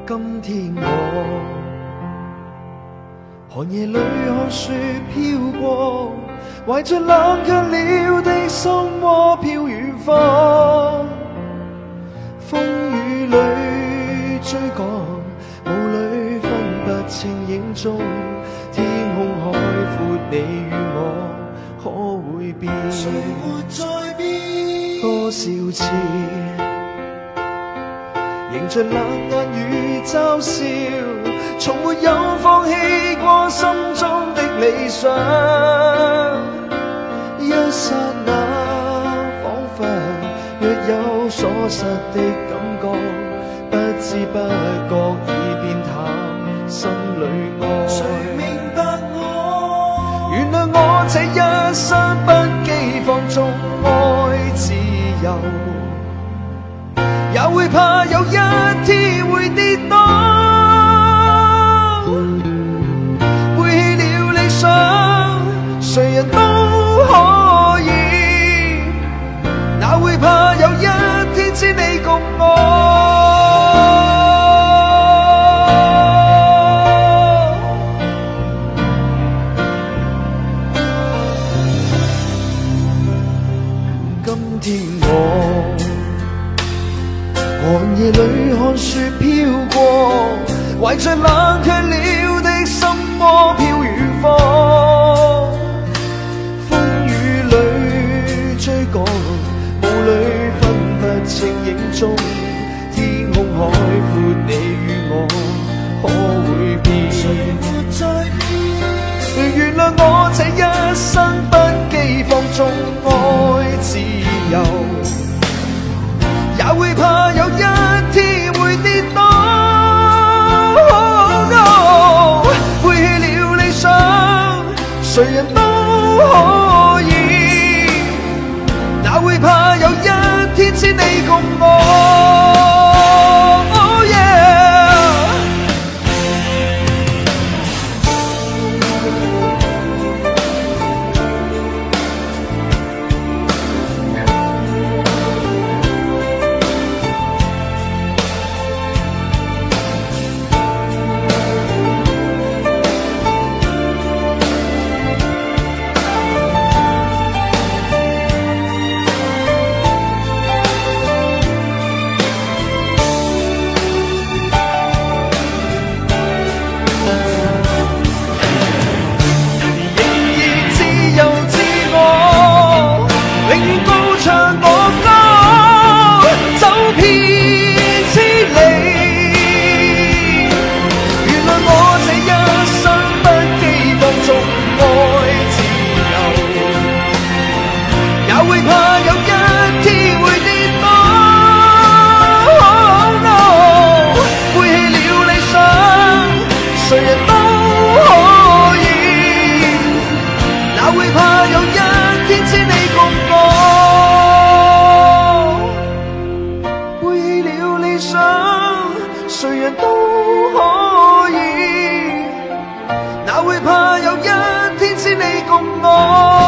今天我寒夜裏看雪飄過，懷着冷卻了的心窩飄遠方。風雨裏追趕，霧裏分不清影蹤。天空海闊，你與我可會變？誰沒在變？多少次迎着冷眼與嘲笑，從沒有放棄過心中的理想。一剎那彷彿若有所失的感覺，不知不覺已變淡，心裏愛。誰明白我？原諒我這一生不羈放縱愛自由，也會怕有一天會跌倒。背棄了理想，誰人都可以，哪會怕有一天只你共我。今天我寒夜裏看雪飄過，懷着冷卻了的心窩飄遠方。風雨裏追趕，霧裏分不清影蹤。天空海闊，你與我可會變？誰沒在變？原諒我這一生不羈放縱愛自由，也會怕有一天會跌倒。背棄了理想，誰人都可以，哪會怕有一天只你共我。Oh yeah！誰人都可以，哪會怕有一天只你共我。